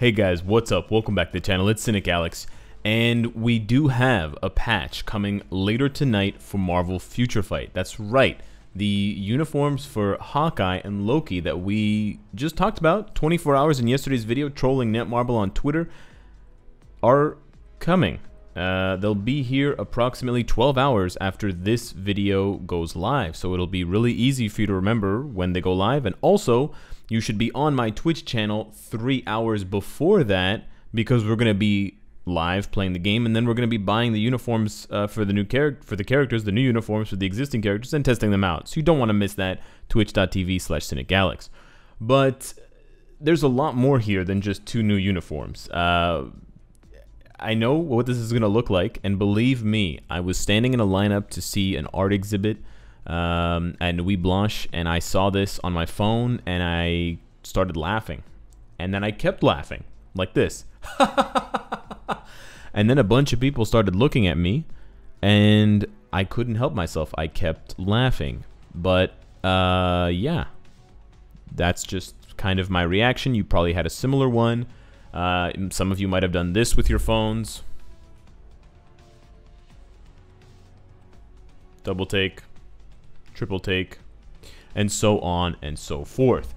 Hey guys, what's up? Welcome back to the channel. It's Cynicalex, and we do have a patch coming later tonight for Marvel Future Fight. That's right, the uniforms for Hawkeye and Loki that we just talked about 24 hours in yesterday's video trolling Netmarble on Twitter are coming. They'll be here approximately 12 hours after this video goes live, so it'll be really easy for you to remember when they go live. And also, you should be on my Twitch channel 3 hours before that, because we're going to be live playing the game, and then we're going to be buying the uniforms for the new characters, the new uniforms for the existing characters, and testing them out. So you don't want to miss that. Twitch.tv/Cynicalex. But there's a lot more here than just 2 new uniforms. I know what this is going to look like, and believe me, I was standing in a lineup to see an art exhibit at Nuit Blanche, and I saw this on my phone, and I started laughing. And then I kept laughing, like this. And then a bunch of people started looking at me, and I couldn't help myself. I kept laughing. But, yeah. That's just kind of my reaction. You probably had a similar one. Some of you might have done this with your phones. Double take, triple take, and so on and so forth.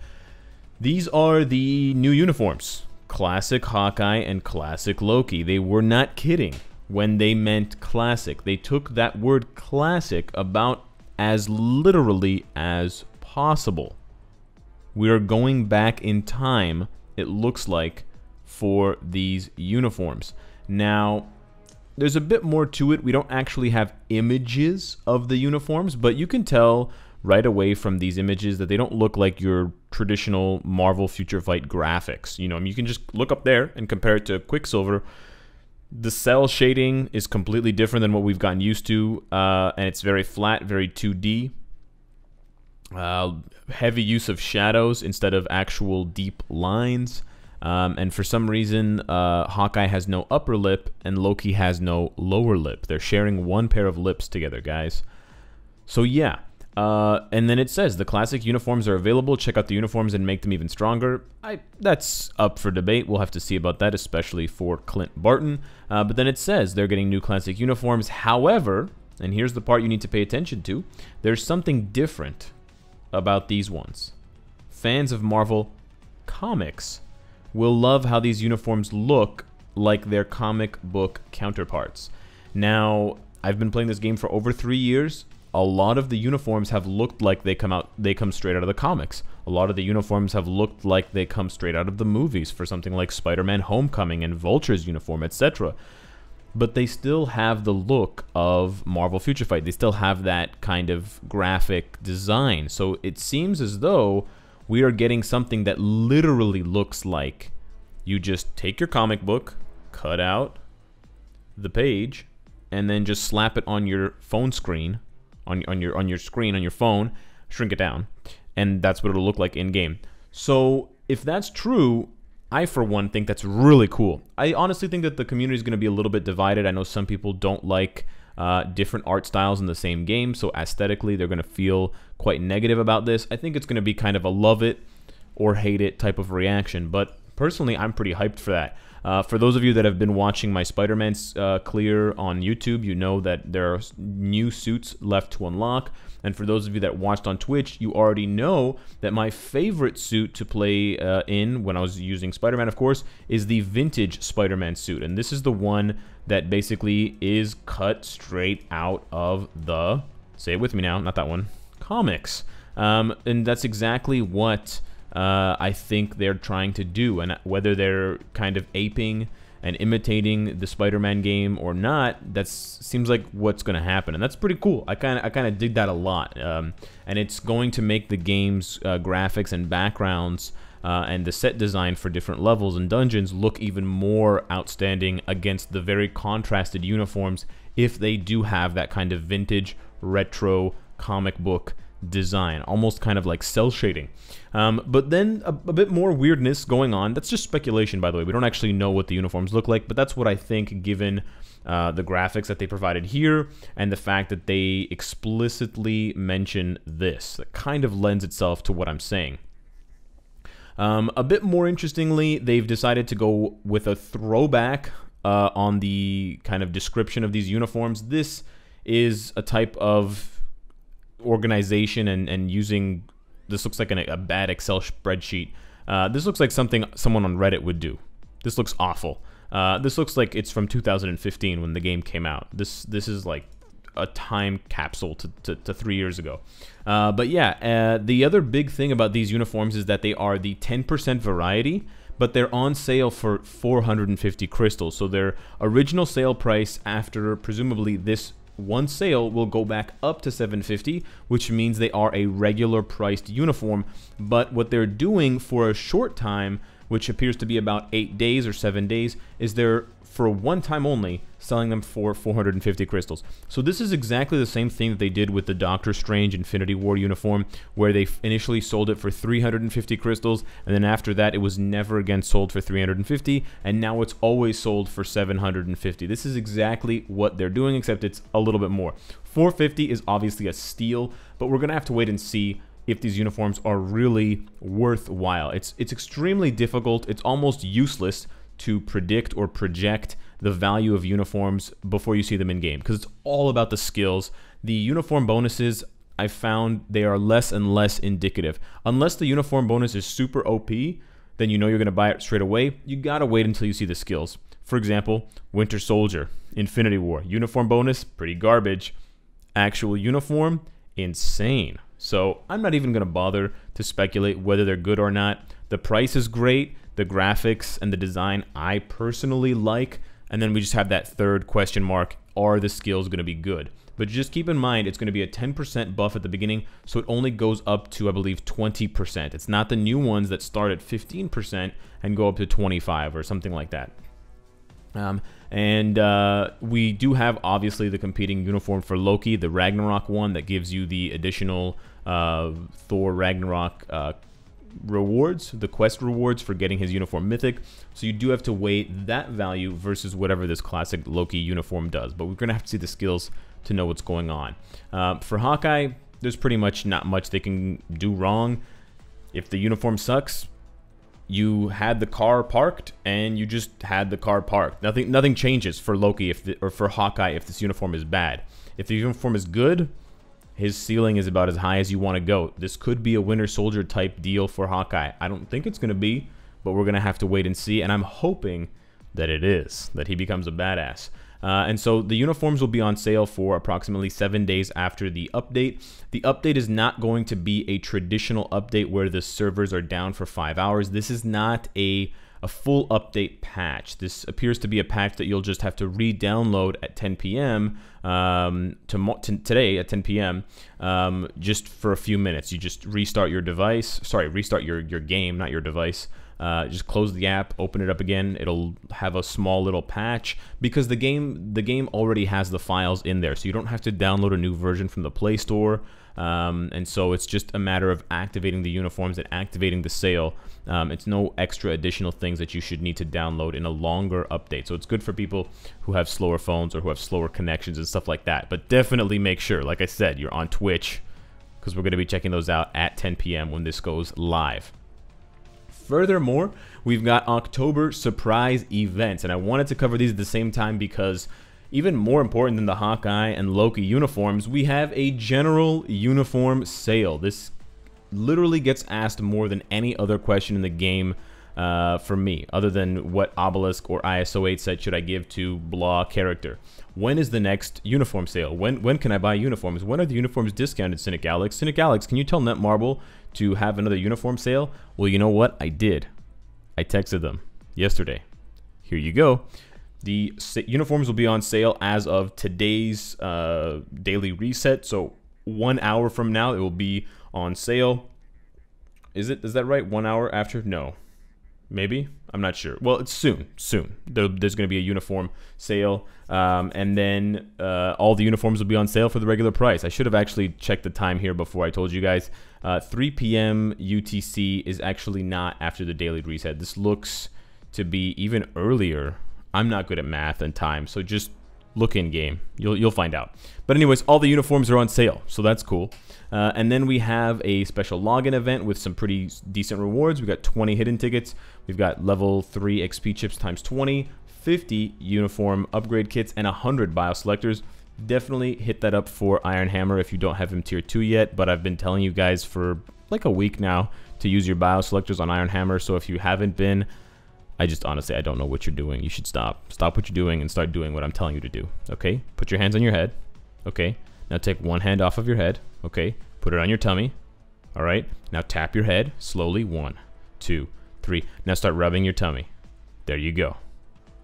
These are the new uniforms. Classic Hawkeye and Classic Loki. They were not kidding when they meant classic. They took that word classic about as literally as possible. We are going back in time, it looks like, for these uniforms. Now, there's a bit more to it. We don't actually have images of the uniforms, but you can tell right away from these images that they don't look like your traditional Marvel Future Fight graphics. You know, you can just look up there and compare it to Quicksilver. The cell shading is completely different than what we've gotten used to, and it's very flat, very 2D. Heavy use of shadows instead of actual deep lines. And for some reason, Hawkeye has no upper lip and Loki has no lower lip. They're sharing one pair of lips together, guys. So yeah, and then it says the classic uniforms are available. Check out the uniforms and make them even stronger. That's up for debate. We'll have to see about that, especially for Clint Barton. But then it says they're getting new classic uniforms. However, and here's the part you need to pay attention to, there's something different about these ones. Fans of Marvel Comics will love how these uniforms look like their comic book counterparts. Now, I've been playing this game for over 3 years. A lot of the uniforms have looked like they come straight out of the comics. A lot of the uniforms have looked like they come straight out of the movies for something like Spider-Man Homecoming and Vulture's uniform, etc. But they still have the look of Marvel Future Fight. They still have that kind of graphic design. So it seems as though we are getting something that literally looks like you just take your comic book, cut out the page, and then just slap it on your phone screen, on your screen on your phone, shrink it down, and that's what it'll look like in game. So if that's true, I for one think that's really cool. I honestly think that the community is going to be a little bit divided. I know some people don't like different art styles in the same game, so aesthetically they're going to feel quite negative about this. I think it's going to be kind of a love it or hate it type of reaction, but personally I'm pretty hyped for that. For those of you that have been watching my Spider-Man clear on YouTube, you know that there are new suits left to unlock. And for those of you that watched on Twitch, you already know that my favorite suit to play in when I was using Spider-Man, of course, is the vintage Spider-Man suit. And this is the one that basically is cut straight out of the, say it with me now, not that one, comics. And that's exactly what I think they're trying to do. And whether they're kind of aping and imitating the Spider-Man game or not, that seems like what's going to happen, and that's pretty cool. I kind of dig that a lot, and it's going to make the game's graphics and backgrounds and the set design for different levels and dungeons look even more outstanding against the very contrasted uniforms if they do have that kind of vintage retro comic book design, almost kind of like cell shading. But then a bit more weirdness going on. That's just speculation, by the way. We don't actually know what the uniforms look like, but that's what I think, given the graphics that they provided here and the fact that they explicitly mention this. That kind of lends itself to what I'm saying. A bit more interestingly, they've decided to go with a throwback on the kind of description of these uniforms. This is a type of organization and using, this looks like a bad Excel spreadsheet. This looks like something someone on Reddit would do. This looks awful. This looks like it's from 2015 when the game came out. This is like a time capsule to 3 years ago. But yeah, the other big thing about these uniforms is that they are the 10% variety, but they're on sale for 450 crystals. So their original sale price after presumably this one sale will go back up to 750, which means they are a regular priced uniform. But what they're doing for a short time, which appears to be about 8 days or 7 days, is they're, for one time only, selling them for 450 crystals. So this is exactly the same thing that they did with the Doctor Strange Infinity War uniform, where they initially sold it for 350 crystals, and then after that it was never again sold for 350, and now it's always sold for 750. This is exactly what they're doing, except it's a little bit more. 450 is obviously a steal, but we're gonna have to wait and see if these uniforms are really worthwhile. It's extremely difficult. It's almost useless to predict or project the value of uniforms before you see them in game, because it's all about the skills. The uniform bonuses, I found they are less and less indicative. Unless the uniform bonus is super OP, then you know you're going to buy it straight away. You gotta wait until you see the skills. For example, Winter Soldier, Infinity War, uniform bonus, pretty garbage. Actual uniform, insane. So I'm not even going to bother to speculate whether they're good or not. The price is great. The graphics and the design I personally like. And then we just have that third question mark. Are the skills going to be good? But just keep in mind, it's going to be a 10% buff at the beginning. So it only goes up to, I believe, 20%. It's not the new ones that start at 15% and go up to 25 or something like that. We do have, obviously, the competing uniform for Loki, the Ragnarok one that gives you the additional Thor Ragnarok rewards, the quest rewards for getting his uniform mythic. So you do have to weigh that value versus whatever this classic Loki uniform does. But we're going to have to see the skills to know what's going on. For Hawkeye, there's pretty much not much they can do wrong. If the uniform sucks, you had the car parked and you just had the car parked. Nothing changes for Loki or for Hawkeye if this uniform is bad. If the uniform is good, his ceiling is about as high as you want to go. This could be a Winter Soldier type deal for Hawkeye. I don't think it's going to be, but we're going to have to wait and see, and I'm hoping that it is, that he becomes a badass. And so the uniforms will be on sale for approximately 7 days after the update. The update is not going to be a traditional update where the servers are down for 5 hours. This is not a full update patch. This appears to be a patch that you'll just have to re-download at 10 p.m. Today at 10 p.m. Just for a few minutes. You just restart your device. Sorry, restart your game, not your device. Just close the app, open it up again. It'll have a small little patch because the game already has the files in there, so you don't have to download a new version from the Play Store. And so it's just a matter of activating the uniforms and activating the sale. It's no extra additional things that you should need to download in a longer update. So it's good for people who have slower phones or who have slower connections and stuff like that. But definitely make sure, like I said, you're on Twitch, because we're going to be checking those out at 10 p.m. when this goes live. Furthermore, we've got October surprise events, and I wanted to cover these at the same time because even more important than the Hawkeye and Loki uniforms, we have a general uniform sale. This literally gets asked more than any other question in the game for me, other than what Obelisk or ISO8 said should I give to blah character. When is the next uniform sale? When can I buy uniforms? When are the uniforms discounted, Cynicalex? Cynicalex, can you tell Netmarble to have another uniform sale? Well, you know what? I did. I texted them yesterday. Here you go. The uniforms will be on sale as of today's daily reset. So 1 hour from now, it will be on sale. Is that right? 1 hour after? No. Maybe? I'm not sure. Well, it's soon. There's going to be a uniform sale. And then all the uniforms will be on sale for the regular price. I should have actually checked the time here before I told you guys. 3 p.m. UTC is actually not after the daily reset. This looks to be even earlier. I'm not good at math and time, so just look in game. You'll find out. But anyways, all the uniforms are on sale, so that's cool. And then we have a special login event with some pretty decent rewards. We got 20 hidden tickets. We've got level 3 XP chips times 20, 50 uniform upgrade kits, and 100 bioselectors. Definitely hit that up for Iron Hammer if you don't have him tier 2 yet, but I've been telling you guys for like a week now to use your bioselectors on Iron Hammer, so if you haven't been, I just honestly, I don't know what you're doing. You should stop. Stop what you're doing and start doing what I'm telling you to do, okay? Put your hands on your head, okay? Now take one hand off of your head, okay? Put it on your tummy, all right? Now tap your head slowly, 1, 2, 3. Now start rubbing your tummy. There you go.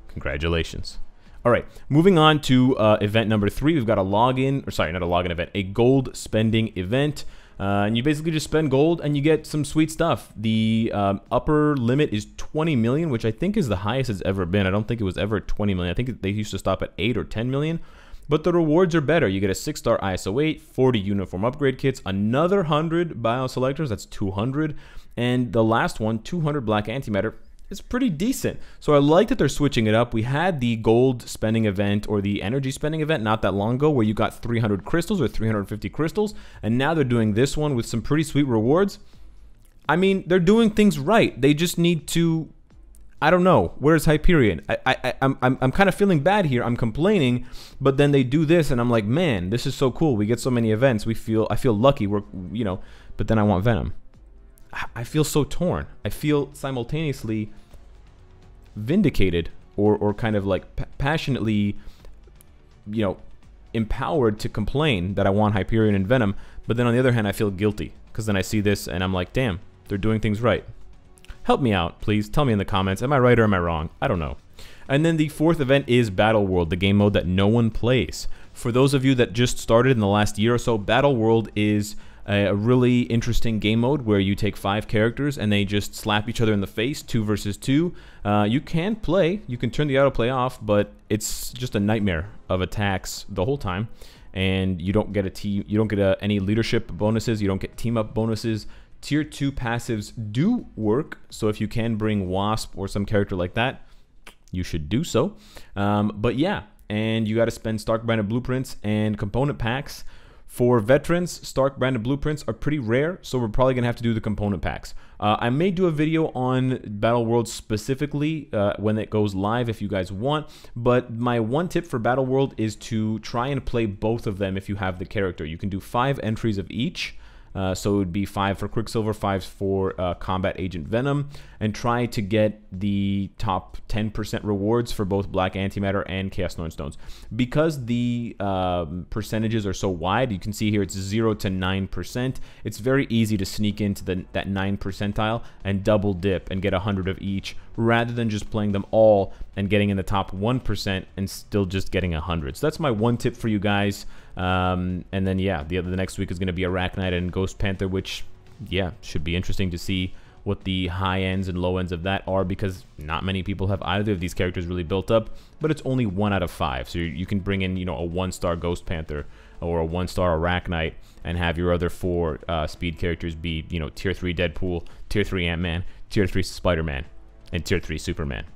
Congratulations. All right, moving on to event number 3. We've got a login, or sorry, not a login event, a gold spending event. And you basically just spend gold and you get some sweet stuff. The upper limit is 20 million, which I think is the highest it's ever been. I don't think it was ever 20 million. I think they used to stop at 8 or 10 million. But the rewards are better. You get a 6-star ISO 8, 40 uniform upgrade kits, another 100 bioselectors, that's 200. And the last one, 200 black antimatter. It's pretty decent. So I like that they're switching it up. We had the gold spending event or the energy spending event not that long ago where you got 300 crystals or 350 crystals, and now they're doing this one with some pretty sweet rewards. I mean, they're doing things right. They just need to, I don't know, where's Hyperion? I'm kind of feeling bad here. I'm complaining, but then they do this and I'm like, man, this is so cool. We get so many events. I feel lucky. We're, you know, but then I want Venom. I feel so torn. I feel simultaneously vindicated or kind of like passionately, you know, empowered to complain that I want Hyperion and Venom, but then on the other hand I feel guilty because then I see this and I'm like, damn, they're doing things right. Help me out, please. Tell me in the comments, am I right or am I wrong? I don't know. And then the 4th event is Battleworld, the game mode that no one plays. For those of you that just started in the last year or so, Battleworld is a really interesting game mode where you take 5 characters and they just slap each other in the face, 2 versus 2. You can play, you can turn the autoplay off, but it's just a nightmare of attacks the whole time. And you don't get a team, you don't get any leadership bonuses, you don't get team up bonuses. Tier 2 passives do work, so if you can bring Wasp or some character like that, you should do so. But yeah, and you got to spend Stark branded blueprints and component packs. For veterans, Stark branded blueprints are pretty rare, so we're probably going to have to do the component packs. I may do a video on Battleworld specifically when it goes live if you guys want, but my one tip for Battleworld is to try and play both of them if you have the character. You can do 5 entries of each. So it would be 5 for Quicksilver, 5 for Combat Agent Venom, and try to get the top 10% rewards for both Black Antimatter and Chaos Norn Stones. Because the percentages are so wide, you can see here it's 0 to 9%. It's very easy to sneak into that 9 percentile and double dip and get 100 of each, rather than just playing them all and getting in the top 1% and still just getting 100. So that's my one tip for you guys. And then yeah, the next week is going to be Arachnite and Ghost Panther, which yeah, should be interesting to see what the high ends and low ends of that are, because not many people have either of these characters really built up, but it's only 1 out of 5. So you can bring in, you know, a 1-star Ghost Panther or a 1-star Arachnite and have your other 4 speed characters be, you know, tier 3 Deadpool, tier 3 Ant-Man, tier 3 Spider-Man, and tier 3 Superman.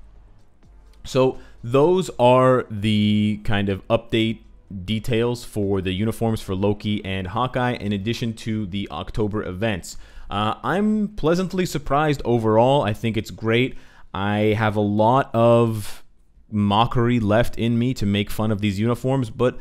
So those are the kind of update details for the uniforms for Loki and Hawkeye, in addition to the October events. I'm pleasantly surprised overall. I think it's great. I have a lot of mockery left in me to make fun of these uniforms, but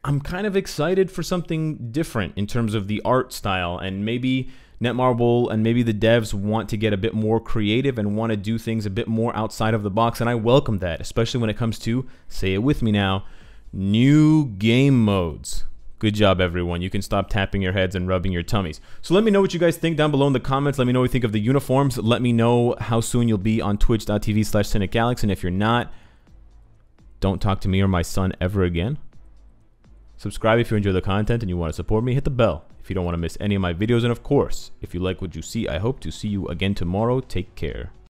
I'm kind of excited for something different in terms of the art style, and maybe Netmarble and maybe the devs want to get a bit more creative and want to do things a bit more outside of the box, and I welcome that, especially when it comes to, say it with me now, new game modes. Good job, everyone. You can stop tapping your heads and rubbing your tummies. So let me know what you guys think down below in the comments. Let me know what you think of the uniforms. Let me know how soon you'll be on twitch.tv/Cynicalex. And if you're not, don't talk to me or my son ever again. Subscribe if you enjoy the content and you want to support me. Hit the bell if you don't want to miss any of my videos. And of course, if you like what you see, I hope to see you again tomorrow. Take care.